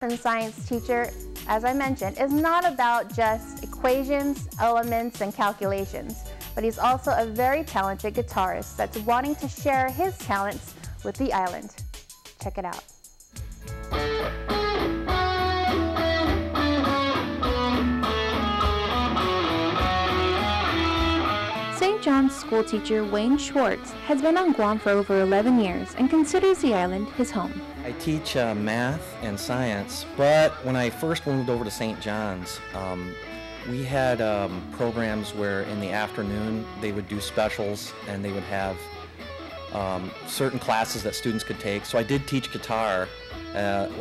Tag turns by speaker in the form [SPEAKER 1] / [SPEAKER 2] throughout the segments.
[SPEAKER 1] And science teacher, as I mentioned, is not about just equations, elements, and calculations, but he's also a very talented guitarist that's wanting to share his talents with the island. Check it out. St. John's school teacher Wayne Schwartz has been on Guam for over 11 years and considers the island his home.
[SPEAKER 2] I teach math and science, but when I first moved over to St. John's, we had programs where in the afternoon they would do specials and they would have certain classes that students could take. So I did teach guitar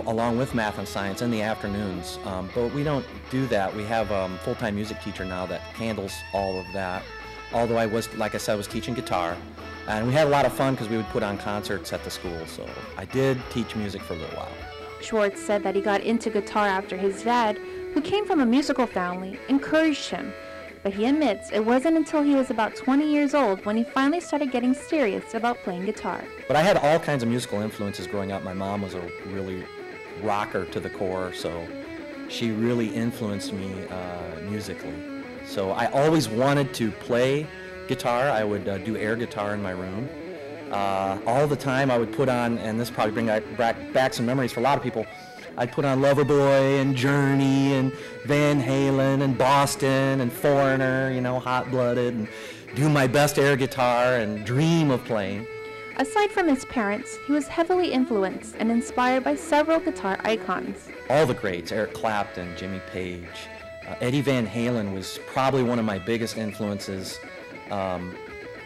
[SPEAKER 2] along with math and science in the afternoons, but we don't do that. We have a full-time music teacher now that handles all of that. Although I was, like I said, I was teaching guitar. And we had a lot of fun because we would put on concerts at the school, so I did teach music for a little while.
[SPEAKER 1] Schwartz said that he got into guitar after his dad, who came from a musical family, encouraged him. But he admits it wasn't until he was about 20 years old when he finally started getting serious about playing guitar.
[SPEAKER 2] But I had all kinds of musical influences growing up. My mom was a really rocker to the core, so she really influenced me musically. So I always wanted to play guitar. I would do air guitar in my room. All the time I would put on, and this probably bring back some memories for a lot of people, I'd put on Loverboy and Journey and Van Halen and Boston and Foreigner, you know, Hot Blooded, and do my best air guitar and dream of playing.
[SPEAKER 1] Aside from his parents, he was heavily influenced and inspired by several guitar icons.
[SPEAKER 2] All the greats, Eric Clapton, Jimmy Page. Eddie Van Halen was probably one of my biggest influences.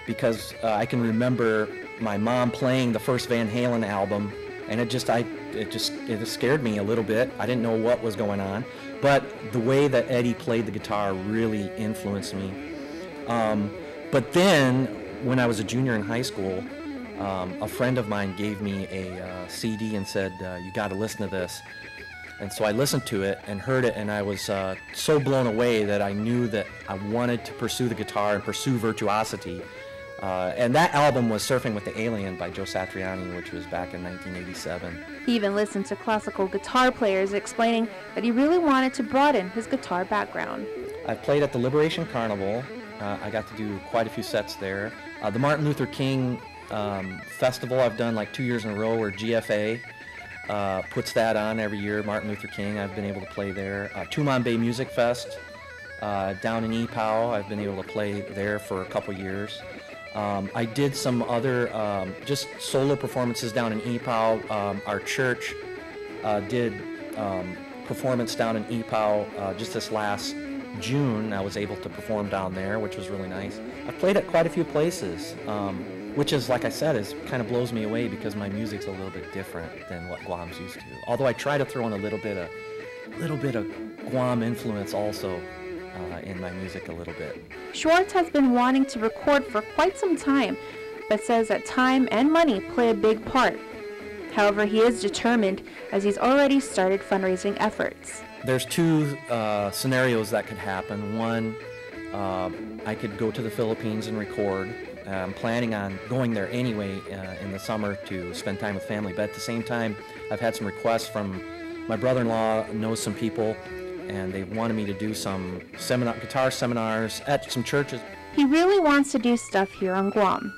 [SPEAKER 2] Because I can remember my mom playing the first Van Halen album, and it scared me a little bit. I didn't know what was going on, but the way that Eddie played the guitar really influenced me. But then, when I was a junior in high school, a friend of mine gave me a CD and said, "You got to listen to this." And so I listened to it and heard it, and I was so blown away that I knew that I wanted to pursue the guitar and pursue virtuosity. And that album was Surfing with the Alien by Joe Satriani, which was back in 1987.
[SPEAKER 1] He even listened to classical guitar players explaining that he really wanted to broaden his guitar background.
[SPEAKER 2] I've played at the Liberation Carnival. I got to do quite a few sets there. The Martin Luther King Festival I've done like 2 years in a row, where GFA puts that on every year, Martin Luther King. I've been able to play there. Tumon Bay Music Fest down in EPOW. I've been able to play there for a couple years. I did some other just solo performances down in EPOW. Our church did performance down in EPOW just this last June. I was able to perform down there, which was really nice. I've played at quite a few places. Which is, like I said, kind of blows me away because my music's a little bit different than what Guam's used to. Although I try to throw in a little bit of Guam influence also in my music a little bit.
[SPEAKER 1] Schwartz has been wanting to record for quite some time, but says that time and money play a big part. However, he is determined as he's already started fundraising efforts.
[SPEAKER 2] There's two scenarios that could happen. One, I could go to the Philippines and record. I'm planning on going there anyway in the summer to spend time with family, but at the same time, I've had some requests from my brother-in-law, knows some people, and they wanted me to do some guitar seminars at some churches.
[SPEAKER 1] He really wants to do stuff here on Guam,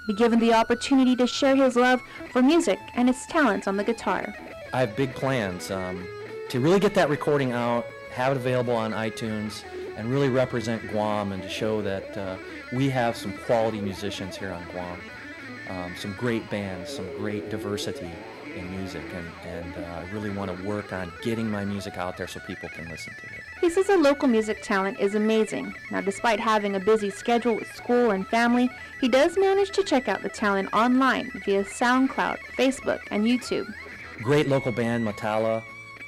[SPEAKER 1] be given the opportunity to share his love for music and his talents on the guitar.
[SPEAKER 2] I have big plans to really get that recording out, have it available on iTunes, and really represent Guam and to show that we have some quality musicians here on Guam, some great bands, some great diversity in music, and I really want to work on getting my music out there so people can listen to it.
[SPEAKER 1] He says the local music talent is amazing. Now, despite having a busy schedule with school and family, he does manage to check out the talent online via SoundCloud, Facebook, and YouTube.
[SPEAKER 2] Great local band, Matala,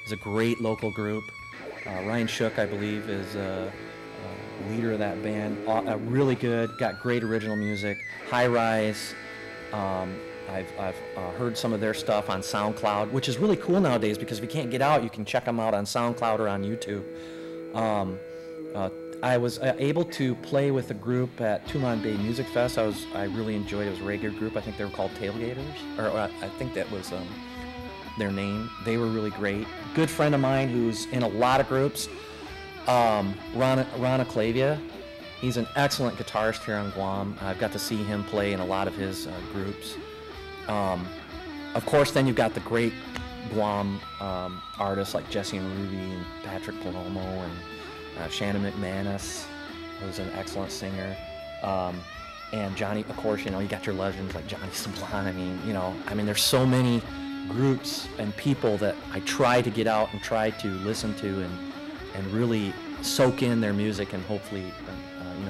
[SPEAKER 2] is a great local group. Ryan Shook, I believe, is leader of that band. Really good, got great original music. High Rise, I've heard some of their stuff on SoundCloud, which is really cool nowadays because if you can't get out, you can check them out on SoundCloud or on YouTube. I was able to play with a group at Tumon Bay Music Fest. I really enjoyed it. It was a reggae group. I think they were called Tailgaters, or I think that was their name. They were really great. Good friend of mine who's in a lot of groups, Rana Clavia. He's an excellent guitarist here on Guam. I've got to see him play in a lot of his groups. Of course, then you've got the great Guam artists like Jesse and Ruby and Patrick Palomo and Shannon McManus, who's an excellent singer. And Johnny, of course, you know, you got your legends like Johnny Sublime. I mean, there's so many groups and people that I try to get out and try to listen to and really soak in their music, and hopefully,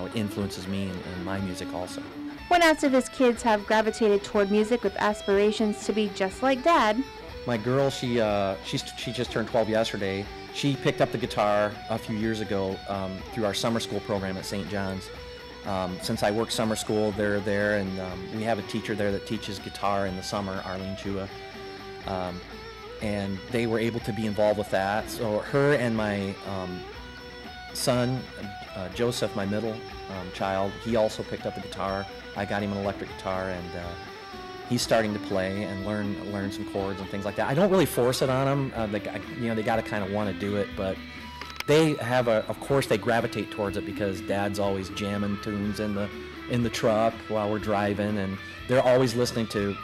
[SPEAKER 2] it influences me in my music also.
[SPEAKER 1] When asked if his kids have gravitated toward music with aspirations to be just like Dad,
[SPEAKER 2] my girl, she just turned 12 yesterday. She picked up the guitar a few years ago through our summer school program at St. John's. Since I work summer school, they're there, and we have a teacher there that teaches guitar in the summer, Arlene Chua. And they were able to be involved with that. So her and my son, Joseph, my middle child, he also picked up the guitar. I got him an electric guitar, and he's starting to play and learn some chords and things like that. I don't really force it on them. They got to kind of want to do it, but they have of course they gravitate towards it because Dad's always jamming tunes in the truck while we're driving, and they're always listening to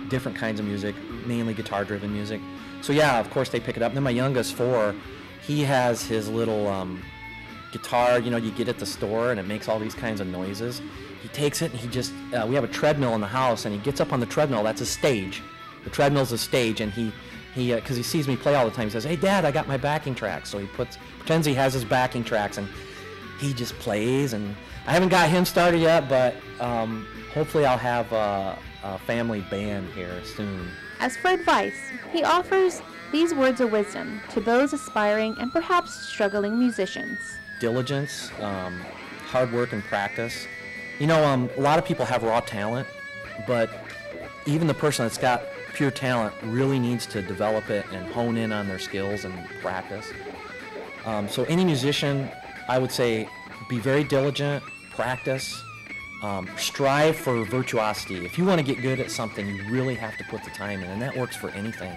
[SPEAKER 2] different kinds of music, mainly guitar-driven music. So yeah, of course they pick it up. And then my youngest, 4, he has his little guitar, you get at the store, and it makes all these kinds of noises. He takes it and he just, we have a treadmill in the house, and he gets up on the treadmill. That's a stage. The treadmill's a stage, and he because he sees me play all the time, he says, "Hey Dad, I got my backing tracks." So he pretends he has his backing tracks, and he just plays. And I haven't got him started yet, but hopefully I'll have a family band here soon.
[SPEAKER 1] As for advice, he offers these words of wisdom to those aspiring and perhaps struggling musicians.
[SPEAKER 2] Diligence, hard work, and practice. A lot of people have raw talent, but even the person that's got pure talent really needs to develop it and hone in on their skills and practice. So any musician, I would say, be very diligent, practice, strive for virtuosity. If you want to get good at something, you really have to put the time in, and that works for anything.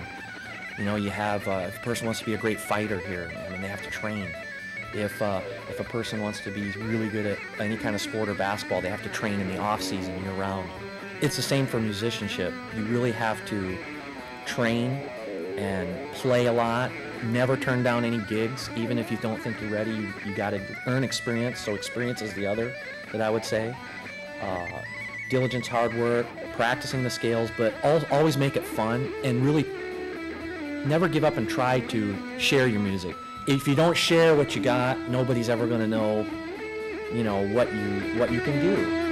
[SPEAKER 2] You have, if a person wants to be a great fighter here, they have to train. If a person wants to be really good at any kind of sport or basketball, they have to train in the off-season, year-round. It's the same for musicianship. You really have to train and play a lot. Never turn down any gigs, even if you don't think you're ready. You got to earn experience, so experience is the other that I would say. Diligence, hard work, practicing the scales, but always make it fun, and really never give up and try to share your music. If you don't share what you got, nobody's ever going to know, what you can do.